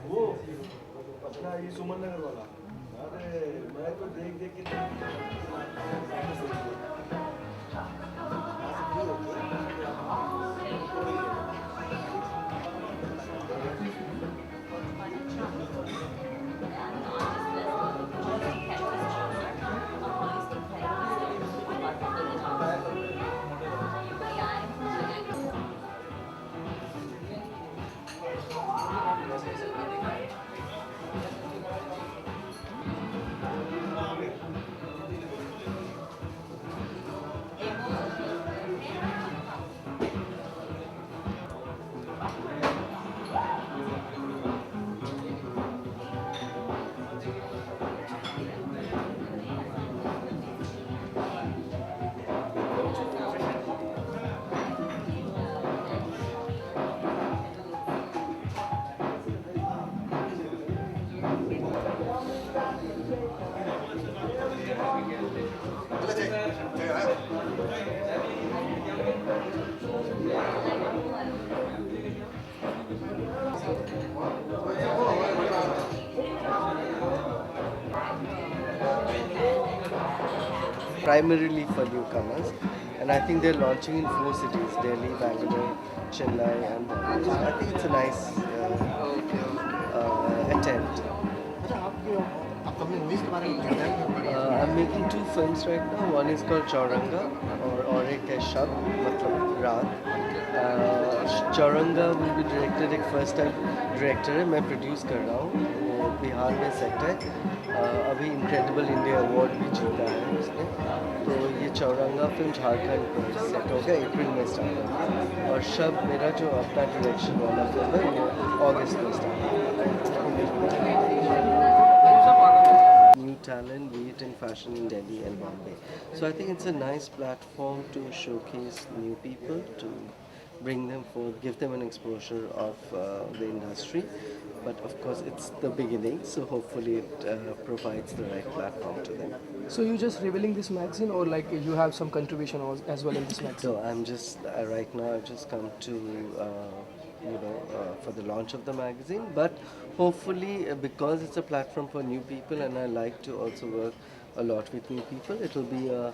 वो अपना ये सुमन नगर वाला। अरे मैं तो देख देख के primarily for newcomers, and I think they're launching in 4 cities: Delhi, Bangalore, Chennai, and Bombay. So I think it's a nice attempt. I'm making 2 films right now. One is called Chauranga, or एक है शब मतलब रात. Chauranga will be directed, एक first time director है, मैं produce कर रहा हूँ. वो बिहार में सेट है. अभी इनक्रेडिबल इंडिया अवार्ड भी जीता है उसने. तो ये चौरंगा फिल्म झारखंड पर सेट हो गया, अप्रैल में स्टार्ट होगा. और शब मेरा जो अपना डायरेक्शन वाला फिल्म है वो अगस्त में स्टार्ट होगा. New talent, be it in fashion in Delhi and Bombay. So I think it's a nice platform to showcase new people, to bring them forth, give them an exposure of the industry. But of course it's the beginning, so hopefully it provides the right platform to them. So you just revealing this magazine, or like you have some contribution as well in this magazine? So I'm just right now I've just come to for the launch of the magazine, but hopefully because it's a platform for new people and I like to also work a lot with new people, it will be a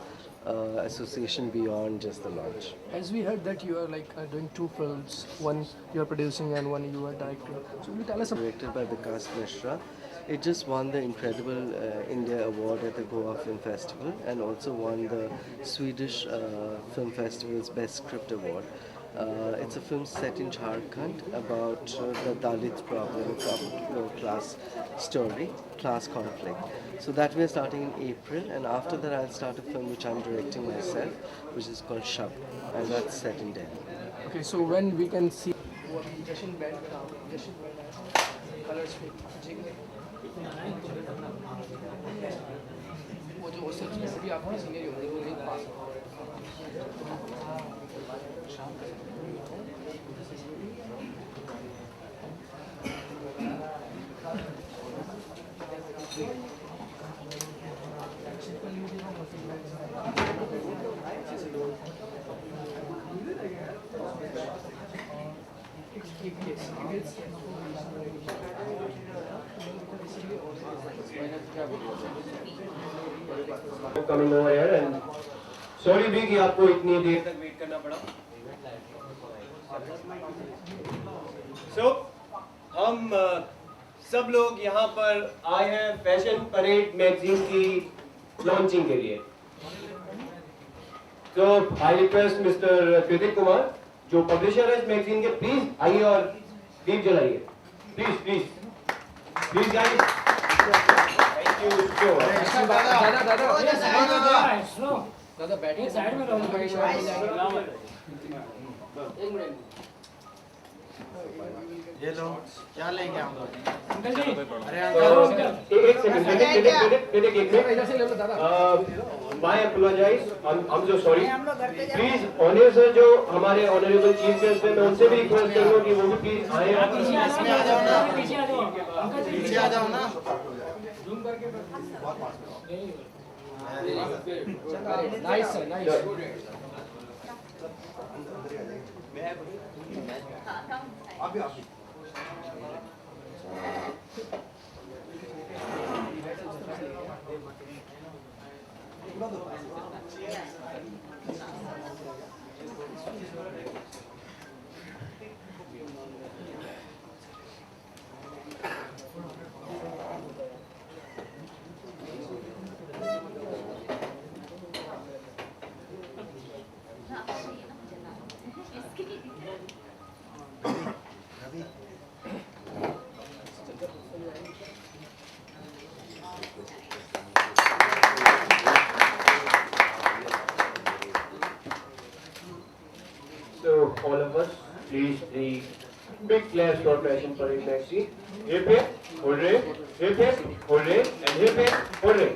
association beyond just the launch. As we heard that you are like doing 2 films, one you are producing and one you are directing. So will you tell us Directed by Vikas Mishra. It just won the incredible India Award at the Goa Film Festival and also won the Swedish Film Festival's Best Script Award. It's a film set in Jharkhand about the Dalit problem, class story, class conflict. So that we are starting in April, and after that I'll start a film which I'm directing myself, which is called Shab, and that's set in Delhi. Okay, so when we can see colors वो जो उससे भी आप senior होंगे वो नहीं पास coming over here and sorry भी कि आपको इतनी देर तक वेट करना पड़ा. So हम सब लोग यहाँ पर आए हैं फैशन परेड मैगजीन की लॉन्चिंग के लिए. तो I request mister Kritik Kumar जो पब्लिशर है इस मैगजीन के, प्लीज आइए और दीप जलाइए. Please please please guys. Thank you so much. दादा बैठिए साइड में रहो. एक मिनट ये लो क्या लेंगे हम लोग. अंकल जी एक सेकंड इधर से ले लो दादा. My apologize, I'm so sorry. Please honour sir जो हमारे ऑनरेबल चीफ गेस्ट हैं, मैं उनसे भी रिक्वेस्ट करूंगा कि वो भी प्लीज आए. इसमें आ जाओ ना, पीछे आ जाओ ना. जूम करके nice sir nice. So all of us, please the big claps for Passion Parade Magazine. Hip hip, hooray! Hip hip, hooray! And hip hip, hooray!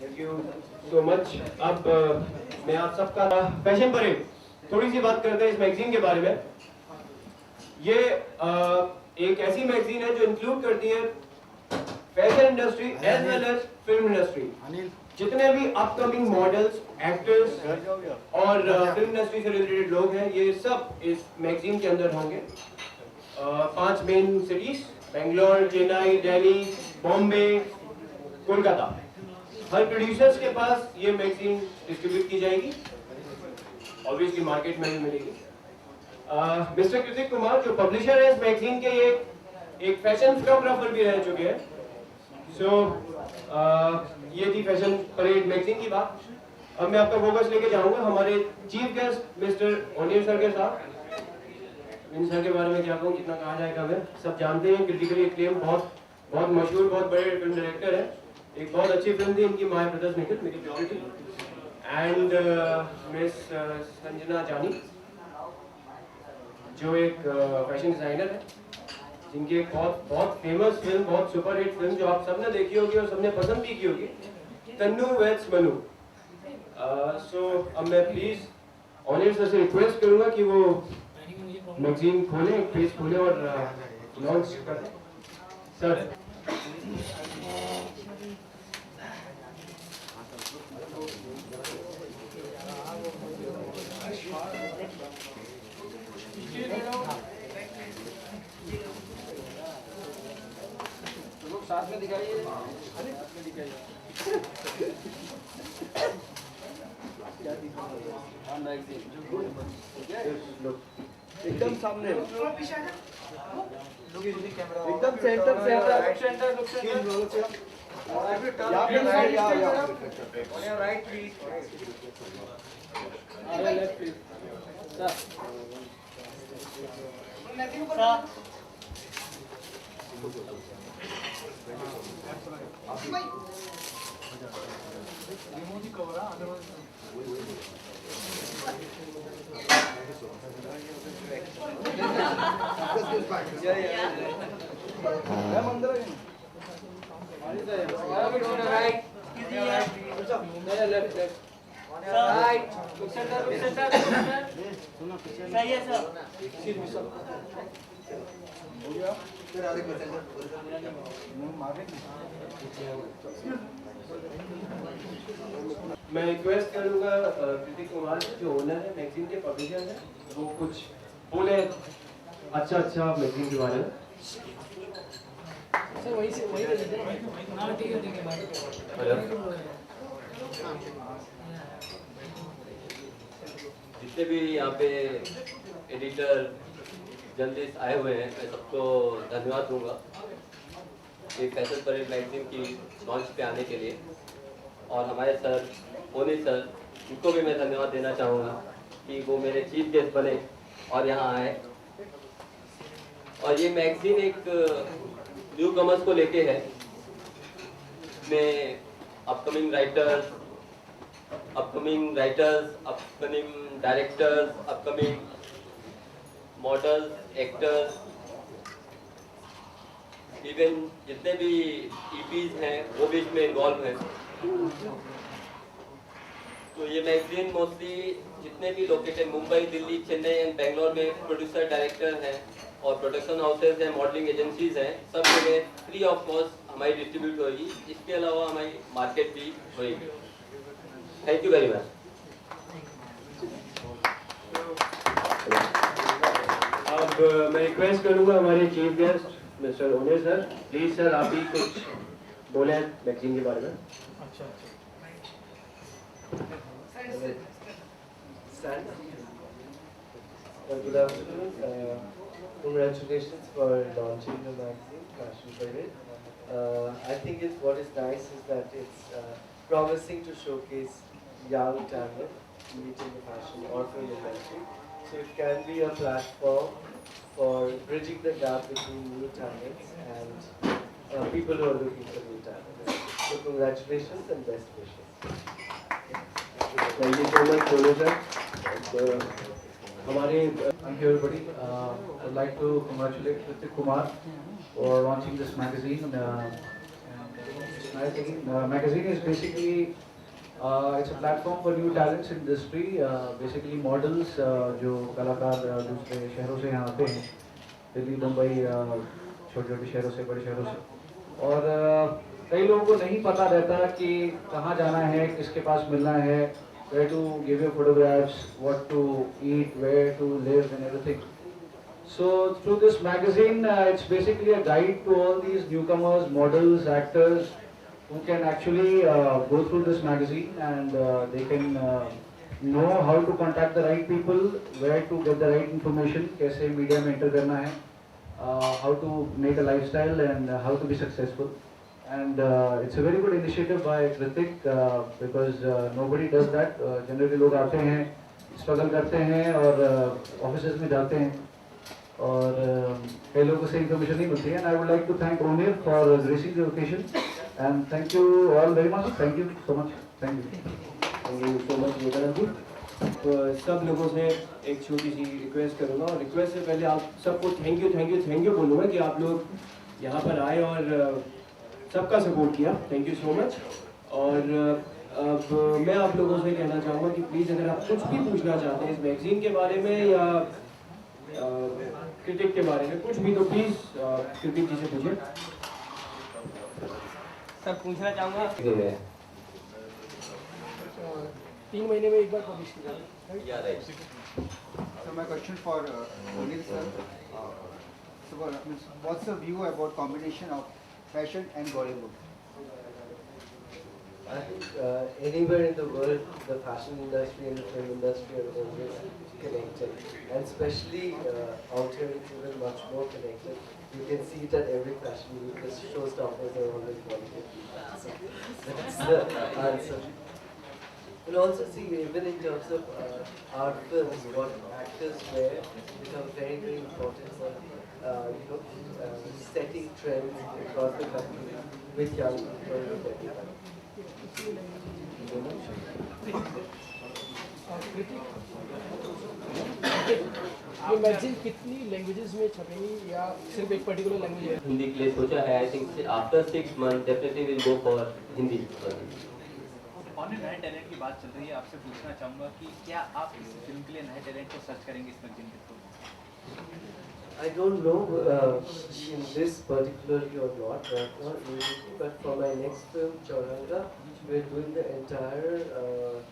Thank you so much. अब मैं आप सबका फैशन परेड थोड़ी सी बात करते हैं इस magazine के बारे में। ये एक ऐसी मैगजीन है जो इंक्लूड करती है fashion industry as well as film industry. जितने भी अपकमिंग मॉडल्स, एक्टर्स और फिल्म इंडस्ट्री से रिलेटेड लोग हैं, ये सब इस मैगजीन के अंदर होंगे। 5 मेन सिटीज, बेंगलोर, चेन्नई, दिल्ली, बॉम्बे, कोलकाता। हर प्रोड्यूसर्स के पास ये मैगजीन डिस्ट्रीब्यूट की जाएगी, ऑब्वियसली मार्केट में भी मिलेगी। मिस्टर कृतिक कुमार जो पब्लिशर है इस मैगजीन के, ये एक फैशन फोटोग्राफर भी रह चुके हैं। ये थी फैशन परेड मैगजीन की बात। अब मैं आपका फोकस लेके जाऊंगा हमारे चीफ गेस्ट मिस्टर ओनियर सर के साथ। इन सर के बारे में क्या कहूँ, जितना कहा जाएगा मैं सब जानते हैं। क्रिटिकली एक्लेम, बहुत मशहूर, बहुत बड़े फिल्म डायरेक्टर है। एक बहुत अच्छी फिल्म थी इनकी, माय ब्रदर्स निकल, मेरी प्योरिटी, एंड मिस संजना जानी जो एक फैशन डिजाइनर है, जिनकी एक बहुत फेमस फिल्म, बहुत सुपर हिट फिल्म जो आप सबने देखी होगी और सबने पसंद भी की होगी, तन्नू वेड्स मनु। सो अब मैं प्लीज ऑनियर सर से रिक्वेस्ट करूंगा कि वो मैगजीन खोलें, एक पेज खोलें और लॉन्च करें। सर साथ में दिखाइए। एकदम सामने, एकदम centre right please, left please. मैं रिक्वेस्ट करूंगा कृतिक कुमार जो ओनर है मैगजीन के, पब्लिशर है, वो कुछ बोले अच्छा मैगजीन के बारे में। सर वहीं से हाँ ठीक है। जितने भी यहाँ पे एडिटर जर्नलिस्ट आए हुए हैं, मैं सबको धन्यवाद दूंगा ये फैशन परेड मैगजीन की लॉन्च पे आने के लिए। और हमारे सर ओनियर सर, उनको भी मैं धन्यवाद देना चाहूँगा कि वो मेरे चीफ गेस्ट बने और यहाँ आए। और ये मैगजीन एक न्यू कमर्स को लेके है, में upcoming writers, upcoming directors, upcoming models, actors, even जितने भी ईपीज हैं वो भी इसमें इन्वॉल्व हैं। तो ये मैगजीन मोस्टली जितने भी लोकेटेड मुंबई, दिल्ली, चेन्नई एंड बेंगलोर में प्रोड्यूसर, डायरेक्टर हैं और प्रोडक्शन हाउसेज हैं, मॉडलिंग एजेंसीज हैं, सब जगह फ्री ऑफ कॉस्ट हमारी डिस्ट्रीब्यूट होगी। इसके अलावा हमारी मार्केट भी होगी। Thank you very much. अब मैं रिक्वेस्ट करूंगा हमारे chief guest mister one sir, please sir आप भी कुछ बोले मैगजीन के बारे में। Good afternoon. Congratulations for launching the magazine, Fashion Parade. I think what is nice is that it's promising to showcase young talent meeting the fashion or film industry. So it can be a platform for bridging the gap between new talents and people who are looking for new talents. So congratulations and best wishes. Thank you so much one sir. हमारे Thank you everybody. I'd like to congratulate Hrithik Kumar for launching this magazine. I think magazine is basically it's a platform for new talents in industry. Basically models जो कलाकार दूसरे शहरों से यहाँ आते हैं, दिल्ली, मुंबई, छोटे छोटे शहरों से, बड़े शहरों से, और कई लोगों को नहीं पता रहता कि कहाँ जाना है, किसके पास मिलना है, where to give your photographs, what to eat, where to live and everything. So through this magazine, it's basically a guide to all these newcomers, models, actors, who can actually go through this magazine and they can know how to contact the right people, where to get the right information, कैसे media में enter करना है, how to make a lifestyle and how to be successful. And it's a very good initiative by Hrithik because nobody does that. Generally लोग आते हैं, struggle करते हैं और offices में जाते हैं और कई लोगों से information नहीं मिलती है. And I would like to thank Onir for gracing the occasion and thank you all very much. Thank you so much. Thank you. Thank you so much Nitin ji. तो सब लोगों से एक छोटी सी रिक्वेस्ट करूंगा, और रिक्वेस्ट से पहले आप सबको थैंक यू बोलूँगा कि आप लोग यहाँ पर आए और सबका सपोर्ट किया। Thank you so much. और अब मैं आप लोगों से कहना चाहूँगा कि प्लीज़ अगर आप कुछ भी पूछना चाहते हैं इस मैगजीन के बारे में या क्रिटिक के बारे में कुछ भी, तो प्लीज़ क्रिटिक जी से पूछिए। सर पूछना चाहूँगा 3 महीने में एक बार पब्लिश किया जाता है। या right. So my question for Onir sir. So what's the view about combination of fashion and Bollywood? I think anywhere in the world, the fashion industry and the film industry are always connected, and especially out here it's even much more connected. You can see it at every fashion week. The showstoppers are always Bollywood. So that's the answer. And also see, even in terms of art films, what actors wear become very, very important for setting trends across the country with young people, with everybody. ये magazine कितनी languages में छपेगी या सिर्फ एक particular language है? हिंदी के लिए सोचा है। I think after 6 months definitely will go for Hindi. और नए टैलेंट की बात चल रही है, आपसे पूछना चाहूँगा कि क्या आप इस फिल्म के लिए नए टैलेंट को सर्च करेंगे इस मैगजीन के through? I don't know in this particularly or not right now immediately, but for my next film, Chauranga, we're doing the entire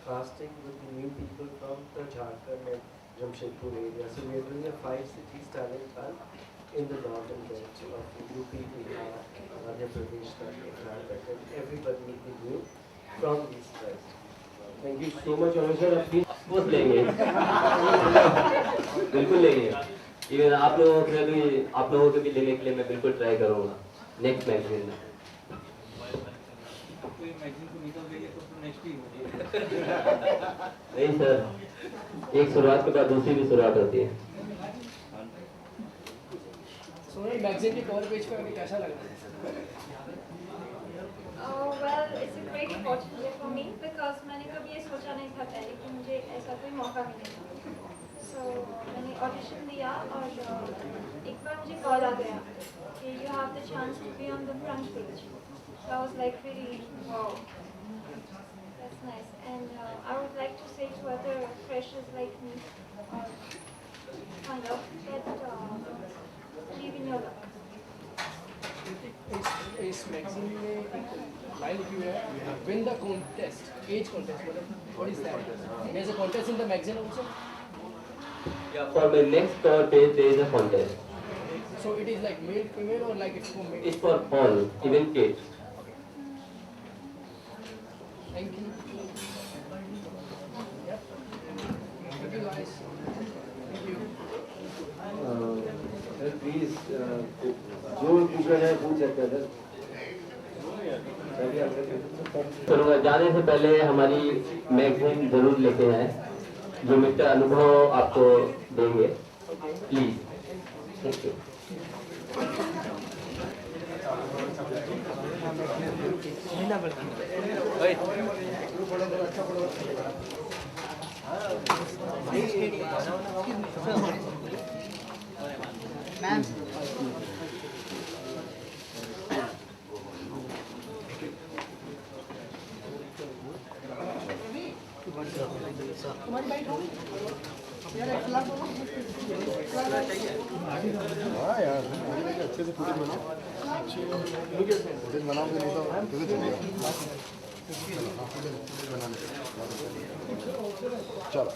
casting with the new people from the Jharkhand and Jamshedpur area. So we're doing a 5 cities talent hunt in the northern belt of UP, Bihar, Madhya Pradesh, Karnataka, and everybody will be new from these tribes. Thank you so much one sir. Please of course लेंगे। बिल्कुल लेंगे। Even आप लोगों के भी लेने के लिए मैं बिल्कुल ट्राई करूँगा नेक्स्ट मैगजीन में। कोई मैगजीन को निकल गई है तो नेक्स्ट ही होगी। नहीं सर, एक शुरुआत के बाद दूसरी भी शुरुआत होती है। सोनल, मैगजीन के कवर पेज पर अभी कैसा लग रहा है? Well, it's a great opportunity for me because मैंने कभी ये सोचा नहीं था पहले कि मुझे ऐसा कोई मौका मिलेगा। So मैंने ऑडिशन दिया और एक बार मुझे कॉल आ गया कि you have the chance to be on the front page. So I was like really wow, That's nice. And I would like to say to other freshers like me, kind of, that believe in your luck. इस magazine में एक line लिखी हुई है win the contest as contest मतलब what is that there is a contest in the magazine also Yeah, for my next cover page there is a contest. So it is like male female और like it's for male It's for all, even kids. Thank you thank you guys thank you please जो पूछना चाहे पूछ सकते हैं करूँगा जाने से पहले हमारी मैगजीन जरूर लेके आए जो मिस्टर अनुभव आपको देंगे प्लीज थैंक यू हाँ यार अच्छे से फुटेज बनाओ फुटेज बनाओ नहीं तो कैसे चलेगा चलो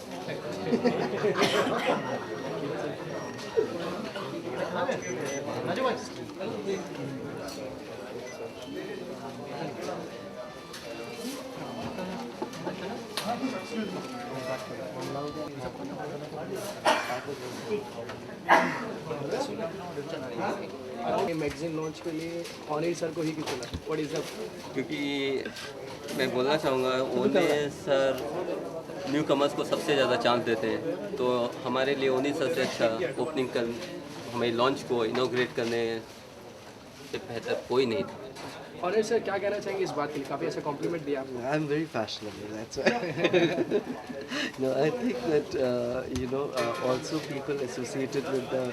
मैगजीन लॉन्च के लिए ऑनिल सर को ही क्यों चुना व्हाट इज द क्योंकि मैं बोलना चाहूँगा ओनी सर न्यू कमर्स को सबसे ज़्यादा चांस देते हैं तो हमारे लिए ओनी सर से अच्छा ओपनिंग कर हमें लॉन्च को इनॉग्रेट करने से बेहतर कोई नहीं था ऑनिल सर क्या कहना चाहेंगे इस बात के लिए काफ़ी अच्छा कॉम्प्लीमेंट दिया आपने I'm very fashionable, that's why. No, I think that, also people associated with the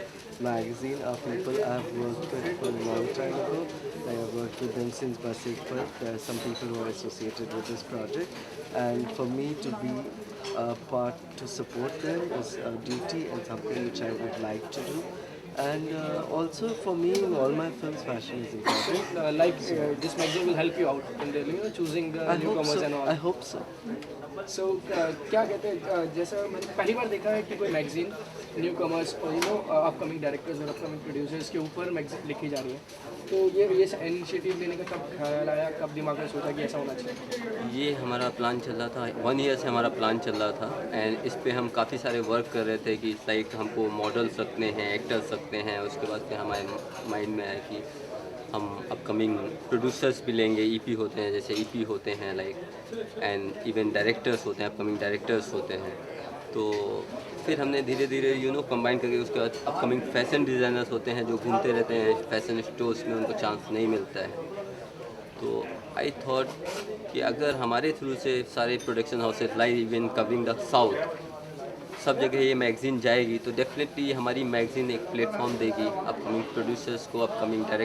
magazine are people I've worked with for a long time ago. I have worked with them since Basik Park. There are some people who are associated with this project. And for me to be a part to support them is a duty and something which I would like to do. And also for me in all my films fashion is important. This magazine will help you out in the choosing the I hope newcomers so. and all. I hope so. So क्या कहते हैं जैसा मैंने पहली बार देखा है कि कोई मैगजीन न्यू कमर्स और अपकमिंग डायरेक्टर्स और अपकमिंग प्रोड्यूसर्स के ऊपर मैगजीन लिखी जा रही है तो ये इनिशिएटिव लेने का कब ख्याल आया कब दिमाग में सोचा कि ऐसा होना चाहिए ये हमारा प्लान चल रहा था 1 ईयर से हमारा प्लान चल रहा था एंड इस पे हम काफ़ी सारे वर्क कर रहे थे कि लाइक हमको मॉडल्स रखने हैं एक्टर्स रखते हैं उसके बाद फिर हमारे माइंड में आया कि हम अपकमिंग प्रोड्यूसर्स भी लेंगे ईपी होते हैं जैसे ईपी होते हैं लाइक एंड इवन डायरेक्टर्स होते हैं अपकमिंग डायरेक्टर्स होते हैं तो फिर हमने धीरे धीरे कंबाइन करके उसके बाद अपकमिंग फैशन डिज़ाइनर्स होते हैं जो घूमते रहते हैं फैशन स्टोर्स में उनको चांस नहीं मिलता है तो आई थॉट कि अगर हमारे थ्रू से सारे production houses like even covering the south सब जगह ये मैगज़ीन जाएगी तो डेफिनेटली हमारी मैगज़ीन एक प्लेटफॉर्म देगी अपकमिंग प्रोड्यूसर्स को अपकमिंग डायरेक्ट